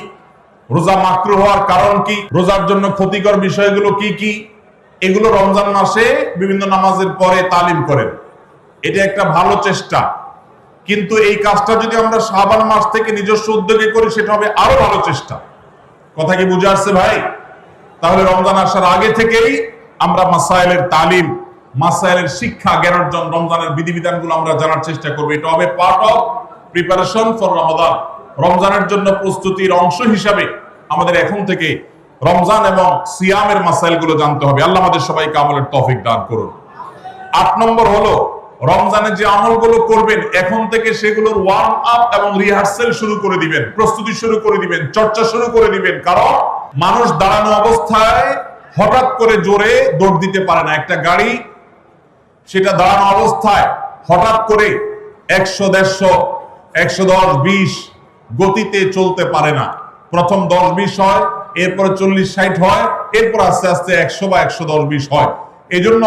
রোজা মাকরুহ হওয়ার কারণ কি, রোজার জন্য ক্ষতিকর বিষয়গুলো কি কি, এগুলো রমজান মাসে বিভিন্ন নামাজের পরে তালিম করেন। এটা একটা ভালো চেষ্টা, কিন্তু এই কাজটা যদি আমরা শাবান মাস থেকে নিজস্ব উদ্যোগে করি সেটা হবে আরো ভালো চেষ্টা। কথা কি বুঝে আসছে ভাই? তাহলে রমজান আসার আগে থেকেই আমরা মাসাইলের তালিম, মাসাইলের শিক্ষা, জ্ঞান অর্জন, রমজানের বিধিবিধানগুলো আমরা জানার চেষ্টা করব। এটা হবে পার্ট অফ প্রিপারেশন ফর রমাদান। রমজানের জন্য প্রস্তুতির অংশ হিসাবে আমাদের এখন থেকে রমজান এবং সিয়ামের মাসাইলগুলো জানতে হবে। আল্লাহ আমাদের সবাইকে আমলের তৌফিক দান করুন। 8 নম্বর হলো রমজানে যে আমলগুলো করবেন এখন থেকে সেগুলোর ওয়ার্ম আপ এবং রিহার্সেল শুরু করে দিবেন, প্রস্তুতি শুরু করে দিবেন, চর্চা শুরু করে দিবেন। কারণ মানুষ দাঁড়ানো অবস্থায় হঠাৎ করে জোরে দৌড় দিতে পারে না। একটা গাড়ি সেটা দাঁড়ানো অবস্থায় হঠাৎ করে 100, 150, 110, 20 গতিতে চলতে পারে না। প্রথম 10, 20 হয়, এরপরে 40, 60 হয়, এরপর আস্তে আস্তে 100 বা 110, 20 হয়। এই জন্য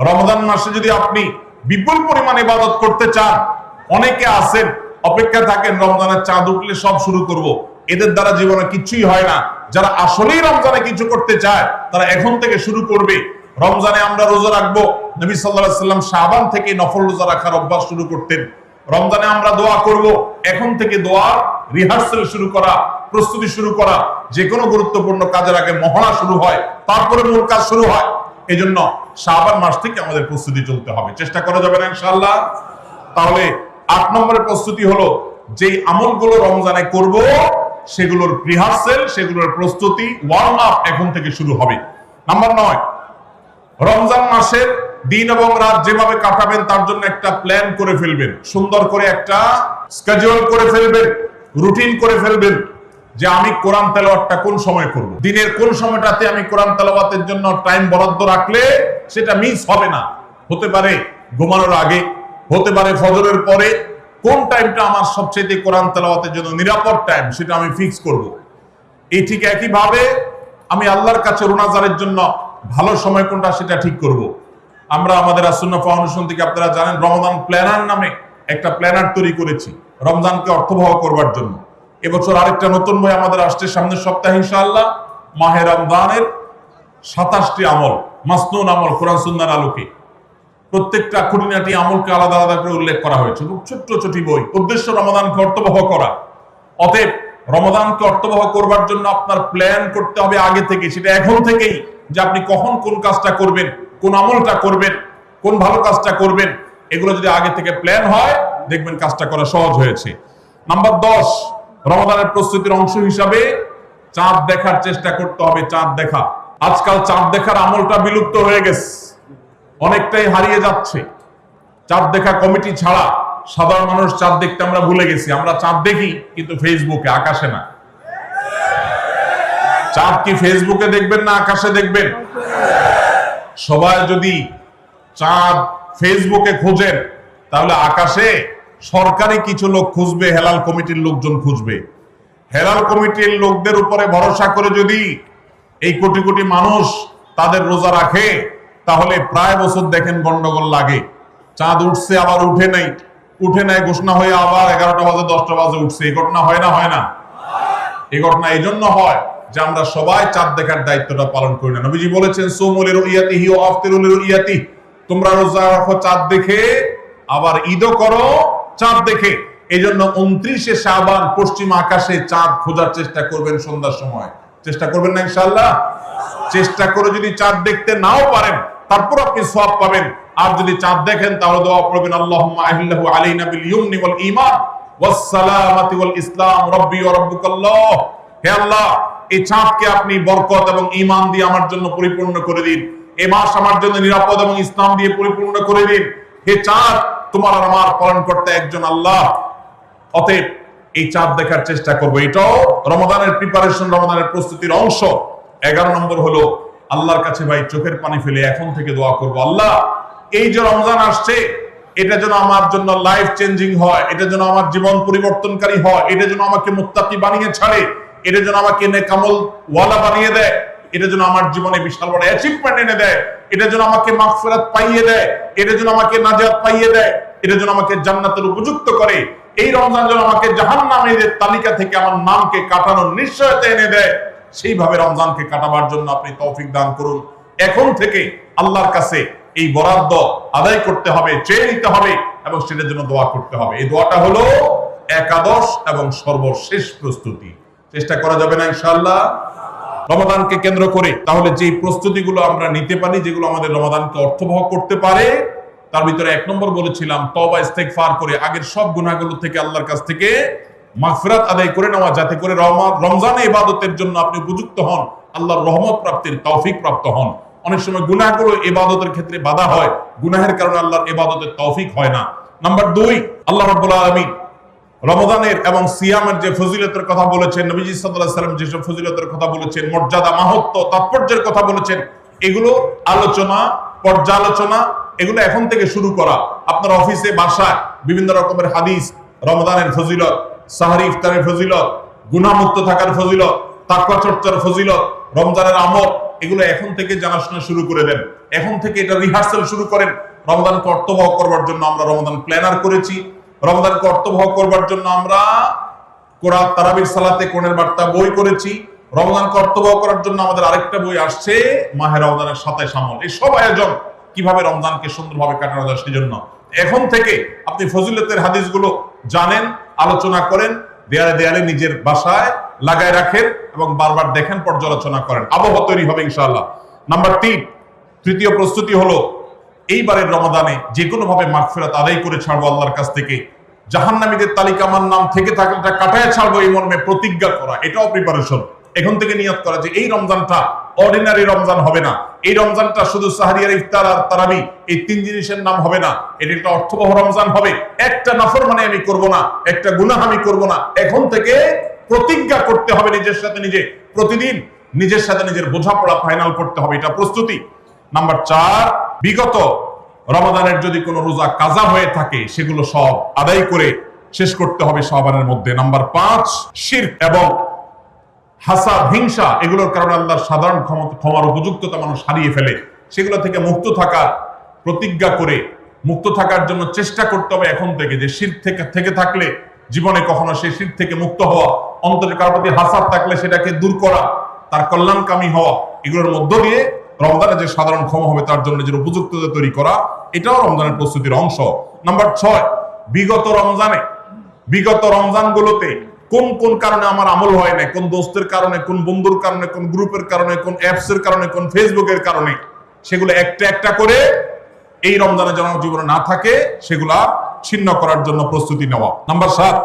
রমজান মাসে যদি আপনি বিপুল পরিমাণে ইবাদত করতে চান, অনেকে আছেন অপেক্ষা থাকেন রমজানের চাঁদ উঠলে সব শুরু করব, এদের দ্বারা জীবনে কিছুই হয় না। যারা আসলেই রমজানে কিছু করতে চায় তারা এখন থেকে শুরু করবে। রমজানে আমরা রোজা রাখবো, নবী সাল্লাল্লাহু আলাইহি ওয়াসাল্লাম শাবান থেকে নফল রোজা রাখার অভ্যাস শুরু করতেন। রমজানে আমরা দোয়া করব, এখন থেকে দোয়া রিহার্সাল শুরু করা, প্রস্তুতি শুরু করা। যে কোনো গুরুত্বপূর্ণ কাজের আগে মহড়া শুরু হয়, তারপরে মূল কাজ শুরু হয়। এই জন্য শাবান মাস থেকে আমাদের প্রস্তুতি চলতে হবে, চেষ্টা করা যাবে না ইনশাআল্লাহ। তাহলে 8 নম্বরের প্রস্তুতি হলো যেই আমলগুলো রমজানে করব সেগুলোর রিহার্সাল, সেগুলোর প্রস্তুতি, ওয়ার্ম আপ এখন থেকে শুরু হবে। নাম্বার 9, রমজান মাসের দিন এবং রাত যেভাবে কাটাবেন তার জন্য একটা প্ল্যান করে ফেলবেন, সুন্দর করে একটা স্কেডিউল করে ফেলবেন, রুটিন করে ফেলবেন যে আমি কোরআন তেলাওয়াতটা কোন সময় করব, দিনের কোন সময়টাতে আমি কোরআন তেলাওয়াতের জন্য টাইম বরাদ্দ রাখলে সেটা মিস হবে না। হতে পারে ঘুমানোর আগে, হতে পারে ফজরের পরে, কোন টাইমটা আমার সবচেয়ে কোরআন তেলাওয়াতের জন্য নিরাপদ টাইম সেটা আমি ফিক্স করব। এই ঠিক একইভাবে আমি আল্লাহর কাছে রোনাজারের জন্য ভালো সময় কোনটা সেটা ঠিক করব। আমরা আমাদের আসুন্নাহ ফাউন্ডেশন থেকে আপনারা জানেন রমাদান প্ল্যানার নামে একটা প্ল্যানার তৈরি করেছি রমজানকে অর্থবহ করবার জন্য। এবছর আরেকটা নতুন বই আমাদের আসছে সামনের সপ্তাহে ইনশাআল্লাহ, মাহে রমজানের 27টি আমল, মাসনুন আমল কোরআন সুন্নাহর আলোকে। প্রত্যেকটা খুঁটিনাটি আমলকে আলাদা আলাদা করে উল্লেখ করা হয়েছে, খুব ছোট্ট ছোটি বই। উদ্দেশ্য রমজানকে অর্থবহ করা। অতএব রমজানকে অর্থবহ করবার জন্য আপনার প্ল্যান করতে হবে আগে থেকে, সেটা এখন থেকেই, যে আপনি কখন কোন কাজটা করবেন, কোন আমলটা করবেন, কোন ভালো কাজটা করবেন। এগুলো যদি আগে থেকে প্ল্যান হয় দেখবেন কাজটা করা সহজ হয়েছে। নাম্বার 10, রমজানের প্রস্তুতির অংশ হিসাবে চাঁদ দেখার চেষ্টা করতে হবে। চাঁদ দেখা, আজকাল চাঁদ দেখার আমলটা বিলুপ্ত হয়ে গেছে, অনেকটাই হারিয়ে যাচ্ছে। চাঁদ দেখা কমিটি ছাড়া সাধারণ মানুষ চাঁদ দেখতে আমরা ভুলে গেছি। আমরা চাঁদ দেখি কিন্তু ফেসবুকে, আকাশে না। চাঁদ কি ফেসবুকে দেখবেন না আকাশে দেখবেন? সবাই যদি চাঁদ ফেসবুকে খুঁজেন তাহলে আকাশে সরকারি কিছু লোক খুঁজবে, হেলাল কমিটির লোকজন খুঁজবে। হেলাল কমিটির লোকদের উপরে ভরসা করে যদি এই কোটি কোটি মানুষ তাদের রোজা রাখে তাহলে প্রায় বছর দেখেন গন্ডগোল লাগে। চাঁদ উঠছে আবার উঠে নাই, উঠে নাই ঘোষণা হয়ে আবার 11টা বাজে 10টা বাজে উঠছে। এই ঘটনা হয় না? হয় না? এই ঘটনা এই জন্য হয় যে আমরা সবাই চাঁদ দেখার দায়িত্বটা পালন করি না। নবীজি বলেছেন সুমু লিরুইয়াতিহি ওয়া আফতিরু লিরুইয়াতিহি, তোমরা রোজা রাখো চাঁদ দেখে, আবার ঈদও করো চাঁদ দেখে। এই জন্য 29শে শাবান পশ্চিম আকাশে চাঁদ খোঁজার চেষ্টা করবেন সন্ধ্যার সময়। চেষ্টা করবেন না ইনশাআল্লাহ? চেষ্টা করে যদি চাঁদ দেখতে নাও পারেন তারপর আপনি সওয়াব পাবেন। আর যদি চাঁদ দেখেন তাহলে দোয়া করবেন আল্লাহুম্মা আহিল্লাহু আলাইনা বিল ইয়ুমনি ওয়াল ঈমান ওয়াস সালামাতি ওয়াল ইসলাম রাব্বি ওয়া রাব্বুকাল্লাহ। হে আল্লাহ, এই চাঁদকে আপনি বরকত এবং ঈমান দিয়ে আমার জন্য পরিপূর্ণ করে দিন। এই মাস আমার জন্য নিরাপদ এবং ইসলাম দিয়ে পরিপূর্ণ করে দিন। হে চাঁদ, তোমার আর আমার পালনকর্তা একজন আল্লাহ। অতএব এই চাঁদ দেখার চেষ্টা করবো। এটাও রমাদানের প্রিপারেশন, রমাদানের প্রস্তুতির অংশ। 11 নম্বর হলো আল্লাহর কাছে ভাই চোখের পানি ফেলে এখন থেকে দোয়া করবো, আল্লাহ এই যে রমজান আসছে এটা যেন আমার জন্য লাইফ চেঞ্জিং হয়, এটা যেন আমার জীবন পরিবর্তনকারী হয়, এটা যেন আমাকে মুত্তাকি বানিয়ে ছাড়ে, এটা যেন আমাকে নেকামল ওয়ালা বানিয়ে দেয়, এটা যেন আমার জীবনে বিশাল বড় অ্যাচিভমেন্ট এনে দেয়, এটা যেন আমাকে মাগফিরাত পাইয়ে দেয়, এটা যেন আমাকে নাজাত পাইয়ে দেয়, এটা যেন আমাকে জান্নাতের উপযুক্ত করে। এই রমজান যেন আমাকে জাহান্নামীদের তালিকা থেকে আমার নামকে কাটানোর নিশ্চয়তা এনে দেয়। সেইভাবে রমজানকে কাটাবার জন্য আপনি তৌফিক দান করুন। এখন থেকে আল্লাহর কাছে এই বরাদ্দ আদায় করতে হবে, চেয়ে নিতে হবে এবং সেটার জন্য দোয়া করতে হবে। এই দোয়াটা হলো একাদশ এবং সর্বশেষ প্রস্তুতি। চেষ্টা করা যাবে না ইনশাআল্লাহ রমাদানকে কেন্দ্র করে? তাহলে যে প্রস্তুতিগুলো আমরা নিতে পারি, যেগুলো আমাদের রমাদানকে অর্থবহ করতে পারে, তার ভিতরে 1 নম্বর বলেছিলাম তওবা ইস্তেগফার করে আগের সব গুনাহগুলো থেকে আল্লাহর কাছ থেকে মাগফিরাত আদায় করে নেওয়া, যাতে করে রমজানে ইবাদতের জন্য আপনি উপযুক্ত হন, আল্লাহর রহমত প্রাপ্তির তৌফিক প্রাপ্ত হন। অনেক সময় গুনাহগুলো ইবাদতের ক্ষেত্রে বাধা হয়, গুনাহের কারণে আল্লাহর ইবাদতের তৌফিক হয় না। নাম্বার 2, আল্লাহ রাব্বুল আলামিন রমজানের এবং সিয়ামের যে ফজিলতের কথা বলেছেন, নবীজি সাল্লাল্লাহু আলাইহি ওয়াসাল্লাম যেসব ফজিলতের কথা বলেছেন, মর্যাদা, মাহাত্ম্য, তাৎপর্যের কথা বলেছেন, এগুলো আলোচনা, পর্যালোচনা, এগুলো এখন থেকে শুরু করা। আপনার অফিসে, বাসায় বিভিন্ন রকমের হাদিস, রমজানের ফজিলত, সাহরি ইফতারের ফজিলত, গুনাহমুক্ত থাকার ফজিলত, তাকওয়া চর্চার ফজিলত, রমজানের আমল, এগুলো এখন থেকে জানাশোনা শুরু করে দেন। এখন থেকে এটা রিহার্সাল শুরু করেন। রমজানকে অর্থবহ করবার জন্য আমরা রমজান প্ল্যানার করেছি। রমজানকে অর্থবহ করবার জন্য আমরা কোরআন তারাবির সালাতে কোরআনের বার্তা বই করেছি। রমজানকে অর্থবহ করার জন্য আমাদের আরেকটা বই আসছে, মাহে রমজানের 27 আমল। এই সব আয়োজন কিভাবে রমজানকে সুন্দরভাবে কাটানো যায় সেজন্য এখন থেকে আপনি ফজিলতের হাদিসগুলো জানেন, আলোচনা করেন, দেয়ালে দেয়ালে নিজের বাসায় লাগায় রাখেন এবং বারবার দেখেন, পর্যালোচনা করেন, আবহাওয়া তৈরি হবে ইনশাআল্লাহ। নাম্বার 3, তৃতীয় প্রস্তুতি হলো এইবারের রমাদানে যে কোনো ভাবে মাগফিরাত আদায় করে ছাড়বো আল্লাহর কাছ থেকে। জাহান্নামীদের তালিকা আমার নাম থেকে থাকলে এটা কাটায় ছাড়বো এই মর্মে প্রতিজ্ঞা করা, এটাও প্রিপারেশন। এখন থেকে নিয়ত করা যে এই রমজানটা অর্ডিনারি রমজান হবে না, এই রমজানটা শুধু সাহরি আর ইফতার আর তারাবি এই 3 জিনিসের নাম হবে না, এটা একটা অর্থবহ রমজান হবে। একটা নাফরমানি আমি করব না, একটা গুনাহ আমি করব না। এখন থেকে প্রতিজ্ঞা করতে হবে নিজের সাথে নিজে, প্রতিদিন নিজের সাথে নিজের বোঝাপড়া ফাইনাল করতে হবে, এটা প্রস্তুতি। নাম্বার 4, বিগত রমাদানের যদি কোনো রোজা কাজা হয়ে থাকে সেগুলো সব আদায় করে শেষ করতে হবে শাবানের মধ্যে। নাম্বার 5, শিরক এবং হাসাদ, হিংসা, এগুলোর কারণে আল্লাহর সাধারণ ক্ষমার উপযুক্ততা মানুষ হারিয়ে ফেলে, সেগুলো থেকে মুক্ত থাকার প্রতিজ্ঞা করে মুক্ত থাকার জন্য চেষ্টা করতে হবে এখন থেকে। যে শিরক থেকে থাকলে জীবনে কখনো সেই শিরক থেকে মুক্ত হওয়া, অন্তরের কারোর প্রতি হাসাদ থাকলে সেটাকে দূর করা, তার কল্যাণকামী হওয়া, এগুলোর মধ্য দিয়ে রমজানে যে সাধারণ ক্ষমা হবে তার জন্য যে উপযুক্ততা তৈরি করা, এটাও রমজানের প্রস্তুতির অংশ। নাম্বার 6, বিগত রমজানগুলোতে কোন কোন কারণে আমার আমল হয় না, কোন দোস্তের কারণে, কোন বন্ধুর কারণে, কোন গ্রুপের কারণে, কোন অ্যাপসের কারণে, কোন ফেসবুকের কারণে, সেগুলো একটা একটা করে এই রমজানে যেন জীবনে না থাকে সেগুলা ছিন্ন করার জন্য প্রস্তুতি নেওয়া। নাম্বার 7,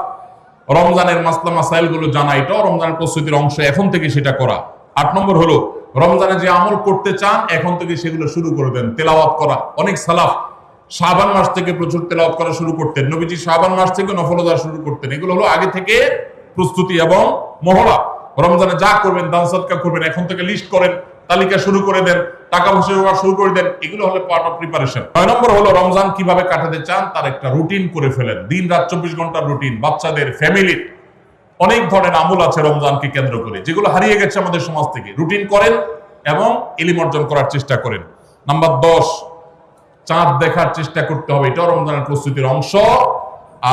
রমজানের মাসলা মাসাইল গুলো জানা, এটাও রমজানের প্রস্তুতির অংশ, এখন থেকে সেটা করা। 8 নম্বর হলো রমজানে যে আমল করতে চান এখন থেকে সেগুলো শুরু করে দেন, তেলাওয়াত করা। অনেক সালাফ শাবান মাস থেকে প্রচুর তেলাওয়াত করা শুরু করতেন, নবীজি শাবান মাস থেকে নফল রোজা শুরু করতেন। এগুলো হলো আগে থেকে প্রস্তুতি এবং মহড়া। রমজানে যা করবেন, দান সদকা করবেন, এখন থেকে লিস্ট করেন, তালিকা শুরু করে দেন, টাকা পয়সা শুরু করে দেন, এগুলো হলো পার্ট অফ প্রিপারেশন। 9 নম্বর হলো রমজান কিভাবে কাটাতে চান তার একটা রুটিন করে ফেলেন, দিন রাত 24 ঘন্টার রুটিন। বাচ্চাদের, ফ্যামিলির অনেক ধরনের আমল আছে রমজানকে কেন্দ্র করে, যেগুলো হারিয়ে গেছে আমাদের সমাজ থেকে। রুটিন করেন এবং ইলম অর্জন করার চেষ্টা করেন। নাম্বার 10, চাঁদ দেখার চেষ্টা করতে হবে, এটাও রমজানের প্রস্তুতির অংশ।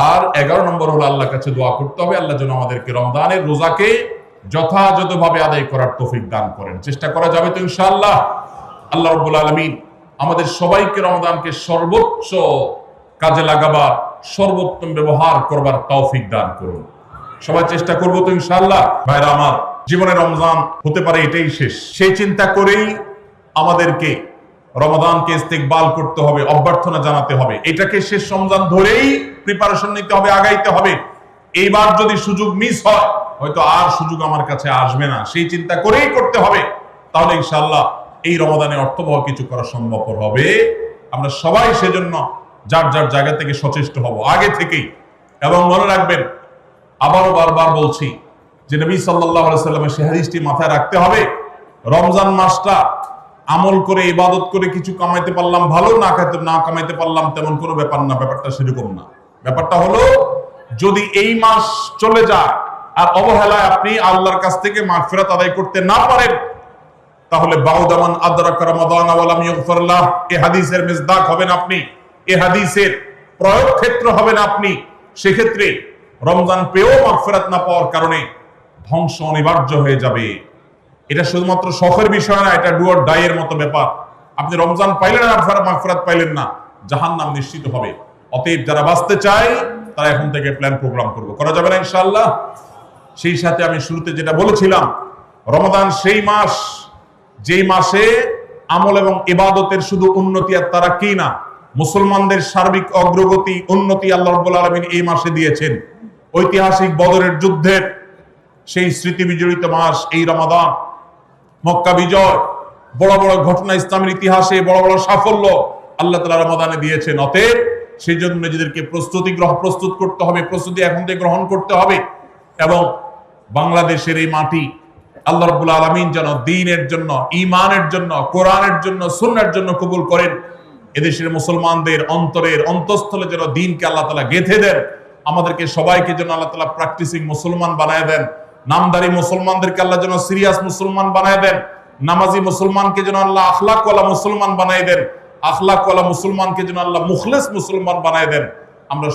আর 11 নম্বর হলো আল্লাহর কাছে দোয়া করতে হবে, আল্লাহ যেন আমাদেরকে রমজানের রোজাকে যথাযথভাবে আদায় করার তৌফিক দান করেন। চেষ্টা করা যাবে তো ইনশাআল্লাহ। আল্লাহ রাব্বুল আলামিন আমাদের সবাইকে রমজানকে সর্বোচ্চ কাজে লাগাবার, সর্বোত্তম ব্যবহার করবার তৌফিক দান করুন। সবাই চেষ্টা করবো তো ইনশাআল্লাহ। ভাইরা আমার, জীবনে রমজান হতে পারে এটাই শেষ, সেই চিন্তা করেই আমাদেরকে রমাদানকে ইস্তেকবাল করতে হবে, অভ্যর্থনা জানাতে হবে। এটাকে শেষ রমজান ধরেই প্রিপারেশন নিতে হবে, আগাইতে হবে। এইবার যদি সুযোগ মিস হয়, হয়তো আর সুযোগ আমার কাছে আসবে না, সেই চিন্তা করেই করতে হবে। তাহলে ইনশাআল্লাহ এই রমাদানে অর্থবহ কিছু করা সম্ভব হবে। আমরা সবাই সেজন্য যার যার জায়গা থেকে সচেষ্ট হব আগে থেকেই। এবং মনে রাখবেন, আবারও বারবার বলছি যে নবী সাল্লাল্লাহু আলাইহি সাল্লামের সেই হাদিসটি মাথায় রাখতে হবে, রমজান মাসটা আমল করে, ইবাদত করে কিছু কামাইতে পারলাম ভালো, না কামাইতে পারলাম তেমন কোনো ব্যাপার না। ব্যাপারটা সেরকম না। ব্যাপারটা হলো, যদি এই মাস চলে যায় আর অবহেলায় আপনি আল্লাহর কাছ থেকে মাগফিরাত আদায় করতে না পারেন, তাহলে বাউদামান আদরাকা রমাদান ওয়া লাম ইগফার লাহ, এই হাদিসের মিসদাক হবেন আপনি, এই হাদিসের প্রয়োগ ক্ষেত্র হবেন আপনি। সেক্ষেত্রে রমজান পেয়েও মাগফিরাত না পাওয়ার কারণে ধ্বংস অনিবার্য হয়ে যাবে। এটা শুধুমাত্র শখের বিষয় না, এটা ডু অর ডাই এর মতো ব্যাপার। আপনি রমজান পাইলেন আর মাগফিরাত পাইলেন না, জাহান্নাম নিশ্চিত হবে। অতএব যারা বাঁচতে চায় তারা এখন থেকে প্ল্যান প্রোগ্রাম করবো, করা যাবে না ইনশাআল্লাহ। সেই সাথে আমি শুরুতে যেটা বলেছিলাম, রমাদান সেই মাস যেই মাসে আমল এবং ইবাদতের শুধু উন্নতি আর তারাক্কি না, মুসলমানদের সার্বিক অগ্রগতি, উন্নতি আল্লাহ রাব্বুল আলামিন এই মাসে দিয়েছেন। ঐতিহাসিক বদরের যুদ্ধের সেই স্মৃতি বিজড়িত মাস এই রমাদান। মক্কা বিজয়, বড় বড় ঘটনা ইসলামের ইতিহাসে, বড় বড় সাফল্য আল্লাহ তাআলা রমাদানে দিয়েছেন। অতএব সেই জন্য নিজেদেরকে প্রস্তুত করতে হবে, প্রস্তুতি এখন থেকে গ্রহণ করতে হবে। এবং বাংলাদেশের এই মাটি আল্লাহ রাব্বুল আলামিন যেন দ্বীনের জন্য, ঈমানের জন্য, কোরআনের জন্য, সুন্নাহর জন্য কবুল করেন। এদেশের মুসলমানদের অন্তরের অন্তঃস্থলে যেন দ্বীনকে আল্লাহ তাআলা গেঁথে দেন। আমাদেরকে সবাইকে যেন আল্লাহ তাআলা প্র্যাকটিসিং মুসলমান বানায় দেন। নামদারি মুসলমানদেরকে আল্লাহ যেন সিরিয়াস মুসলমান বানায় দেন। নামাজি মুসলমানকে যেন আল্লাহ আখলাকওয়ালা মুসলমান বানায় দেন। আখলাকওয়ালা মুসলমানকে যেন আল্লাহ মুখলিস মুসলমান বানায় দেন। আমরা